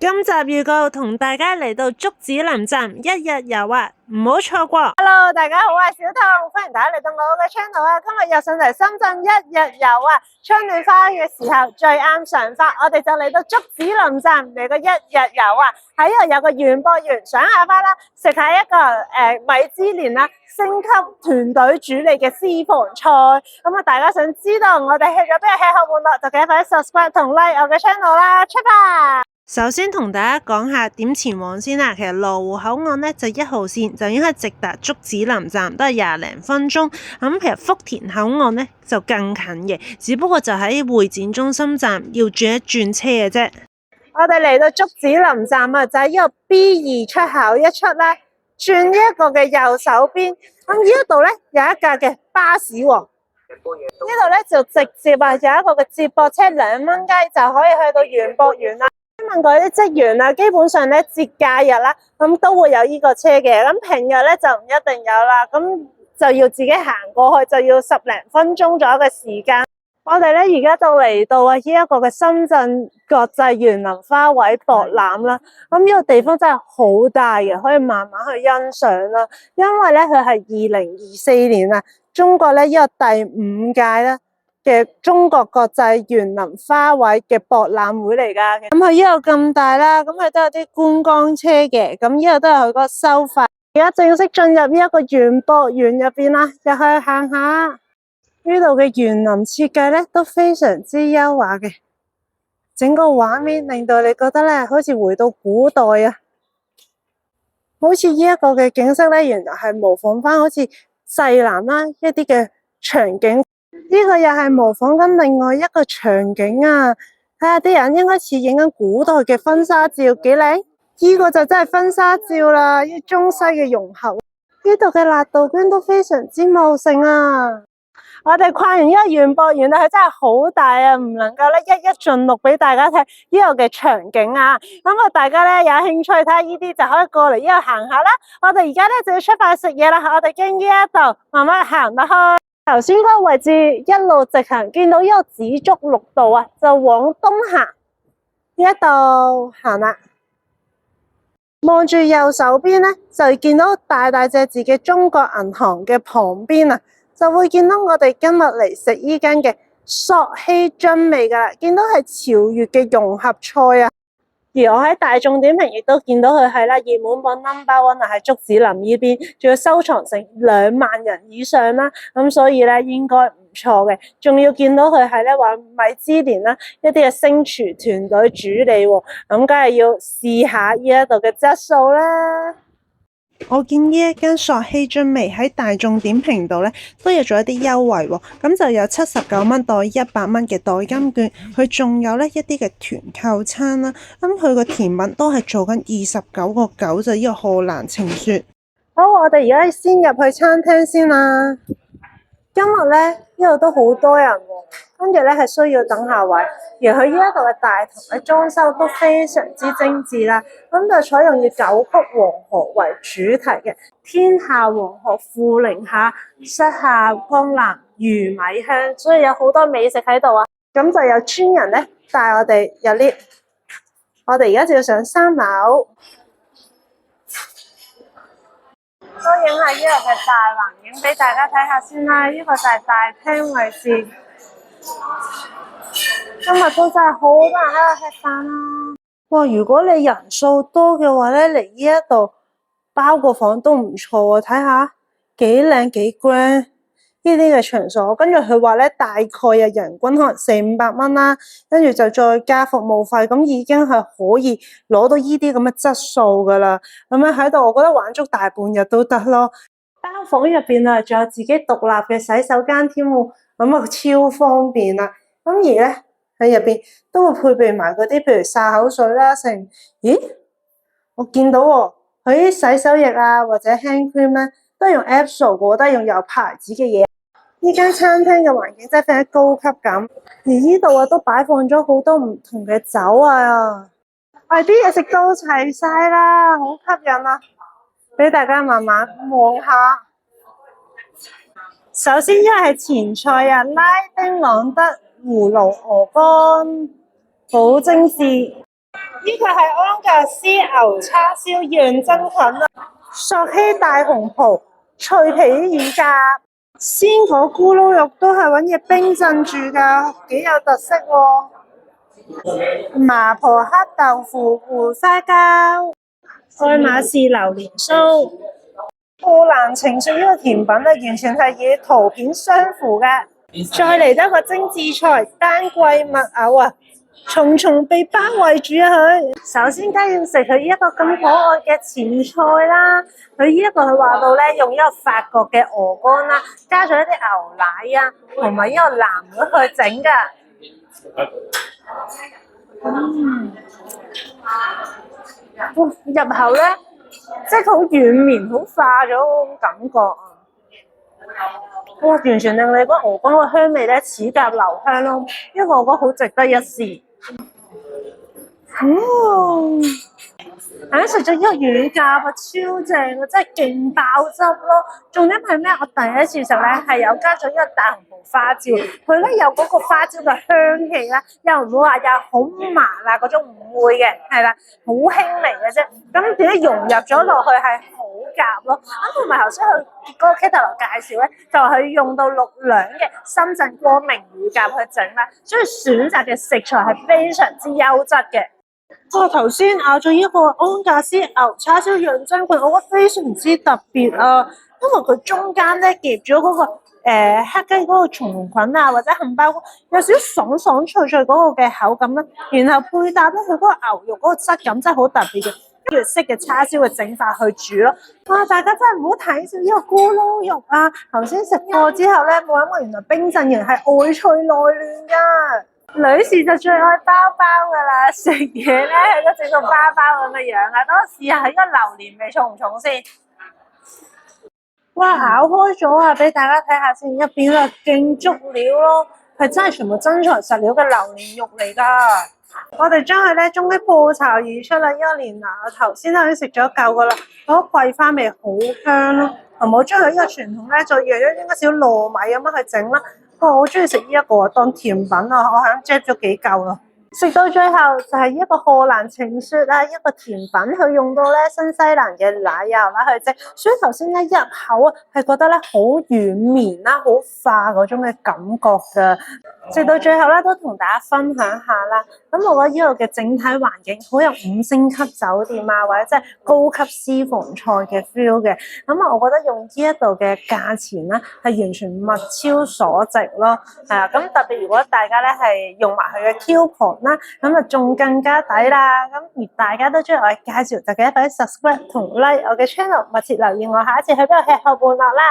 今集預告同大家嚟到竹子林站一日遊啊，唔好錯過。Hello， 大家好啊，小湯，歡迎大家嚟到我嘅 channel 啊。今日又上嚟深圳一日遊啊，春暖花開嘅時候最啱上花，我哋就嚟到竹子林站嚟個一日遊啊。喺呢度有個園博園，賞下花啦，食下一個米芝蓮啦，星級團隊主理嘅私房菜。咁啊，大家想知道我哋去咗邊度吃喝玩樂，就記得快啲 subscribe 同 like 我嘅 channel 啦，出發！首先同大家講下點前往先啦。其實羅湖口岸咧就1號線就已經係直達竹子林站，都係20零分鐘。咁其實福田口岸咧就更近嘅，只不過就喺會展中心站要轉一轉車嘅啫。我哋嚟到竹子林站啊，就喺呢個 B2 出口一出咧，轉呢一個嘅右手邊。咁呢一度咧有一架嘅巴士喎，呢度咧就直接有一個嘅接駁車，2蚊雞就可以去到園博園啦。問嗰啲職員啊，基本上咧節假日啦，咁都會有呢個車嘅，咁平日咧就唔一定有啦，咁就要自己行過去，就要10零分鐘左右嘅時間。我哋咧而家就嚟到呢一個嘅深圳國際園林花卉博覽啦，咁呢個地方真係好大嘅，可以慢慢去欣賞啦。因為咧佢係2024年啊，中國咧呢個第5屆啦嘅中國國際園林花卉嘅博覽會嚟噶，咁佢呢度咁大啦，咁佢都有啲觀光車嘅，咁呢度都有佢個收費。而家正式進入呢一個園博園入邊啦，入去行下。呢度嘅園林設計咧都非常之優雅嘅，整個畫面令到你覺得咧好似回到古代啊，好似呢一個嘅景色咧，原來係模仿翻好似濟南啦一啲嘅場景。呢個又係模仿緊另外一個場景啊！睇下啲人應該似影緊古代嘅婚紗照，幾靚？呢個就真係婚紗照啦，呢中西嘅融合。呢度嘅辣杜鵑都非常之茂盛啊！我哋跨完呢個園博園啦，佢真係好大啊，唔能夠咧一盡錄俾大家睇呢度嘅場景啊！咁啊，大家咧有興趣睇下呢啲就可以過嚟呢度行下啦。我哋而家咧就要出發食嘢啦，我哋經呢一度慢慢行落去。頭先嗰個位置一路直行，見到呢個紫竹綠道啊，就往東行呢一度行啦。望住右手邊咧，就見到大大隻字嘅中國銀行嘅旁邊啊，就會見到我哋今日嚟食呢間嘅索希津味噶啦，見到係潮粵嘅融合菜啊。而我喺大眾點評亦都見到佢係啦，熱門榜 No.1 啊，喺竹子林呢邊，仲要收藏成2萬人以上啦，咁所以咧應該唔錯嘅。仲要見到佢係咧話米芝蓮啦，一啲嘅星廚團隊主理喎，咁梗係要試下呢一度嘅質素啦。我見呢一間索希津味喺大眾點評度咧都有做一啲優惠喎，咁就有79蚊袋100蚊嘅代金券，佢仲有咧一啲嘅團購餐啦，咁佢個甜品都係做緊29個9，就呢個賀蘭晴雪。好，我哋而家先入去餐廳先啦。今日咧呢度都好多人喎，跟住咧係需要等下位，而佢呢一度嘅大堂嘅裝修都非常之精緻啦，咁就採用以9曲黃河為主題嘅，天下黃河富寧下，膝下江南魚米香，所以有好多美食喺度啊。咁就有村人咧帶我哋入 lift， 我哋而家就要上3樓。都影下呢度嘅大環境俾大家睇下先啦，呢個就係大廳位置。今日都真係好多人喺度食飯啦。哇，如果你人數多嘅話咧，嚟呢一度包個房都唔錯喎。睇下幾靚幾 grand 呢啲嘅場所，跟住佢話咧大概啊人均可能400-500蚊啦，跟住就再加服務費，咁已經係可以攞到呢啲咁嘅質素噶啦。咁樣喺度，我覺得玩足大半日都得咯。包房入邊啊，仲有自己獨立嘅洗手間添喎，咁啊超方便啦。咁而咧喺入邊都會配備埋嗰啲，譬如漱口水啦，成咦？我見到喎，佢啲洗手液啊或者 hand cream 咧，都係用 Absol 嘅，都係用有牌子嘅嘢。呢間餐廳嘅環境真係非常高級感，而呢度啊都擺放咗好多唔同嘅酒啊，啲嘢食都齊晒啦，好吸引啊！俾大家慢慢望下。首先呢係前菜啊，拉丁朗德葫蘆鵝肝，好精緻。呢呢個係安格斯牛叉燒養真菌啊，索希大紅袍、脆皮乳鴿、鮮果咕嚕肉都係揾嘢冰鎮住㗎，幾有特色喎。麻婆黑豆腐、胡花膠、愛馬仕榴蓮酥。富蘭情緒呢個甜品咧，完全係以圖片相符嘅。再嚟得個精緻菜，丹桂麥藕啊，重重被包圍住啊佢。首先梗係要食佢呢一個咁可愛嘅前菜啦。佢呢一個佢話到咧，用呢個法國嘅鵝肝啦，加咗一啲牛奶啊，同埋呢個藍莓去整噶。入口咧，即係好軟綿，好化咗嗰種感覺啊！哇，完全令你嗰鵝肝個香味咧齒頰留香咯，呢個我覺得好值得一試。食咗呢個乳鴿啊，超正啊，真係勁爆汁咯！重點係咩？我第一次食咧係有加咗呢個大紅袍花椒，佢咧有嗰個花椒嘅香氣啦，又唔會話有好麻辣嗰種，唔會嘅，係啦，好輕微嘅啫。咁點解融入咗落去係好夾咯？咁同埋頭先佢嗰個 Cater 介紹咧，就係用到6兩嘅深圳光明乳鴿去整啦，所以選擇嘅食材係非常之優質嘅。我頭先咬咗呢個安格斯牛叉燒養真菌，我覺得非常之特別啊！因為佢中間咧夾咗嗰個黑雞嗰個松菌啊，或者杏鮑菇，有少少爽爽脆脆嗰個嘅口感啦。然後配搭咧佢嗰個牛肉嗰個質感真係好特別嘅，粵式嘅叉燒嘅整法去煮咯。哇！大家真係唔好睇少呢個咕嚕肉啊！頭先食過之後咧，冇諗過原來冰鎮型係外脆內嫩㗎。女士就最愛包包噶啦，食嘢咧佢都整到包包咁嘅樣啊！等我試下呢個榴蓮味重唔重先。哇，咬開咗啊，俾大家睇下先，入邊啊勁足料咯，係真係全部真材實料嘅榴蓮肉嚟噶。我哋將佢咧中啲鋪巢而出啦，呢個蓮藕頭先已經食咗夠噶啦，嗰個桂花味好香咯，同埋我將佢呢個傳統咧再用咗應該少糯米咁樣去整啦。我好中意食呢一個當甜品啊！我係咁夾咗幾嚿咯。食到最後就係一個荷蘭情雪啊，一個甜品，佢用到咧新西蘭嘅奶油啦去整，所以頭先一入口啊係覺得咧好軟綿啦，好化嗰種嘅感覺噶。食到最後咧都同大家分享下啦。咁我覺得呢度嘅整體環境好有5星級酒店啊，或者即係高級私房菜嘅 feel 嘅。咁啊，我覺得用呢一度嘅價錢咧係完全物超所值咯。係啊，咁特別如果大家咧係用埋佢嘅 coupon啦，咁啊仲更加抵啦。咁而大家都中意我嘅介紹，就記得快啲 subscribe 同 like 我嘅 channel，密切留意我下一次去邊度吃喝玩樂啦。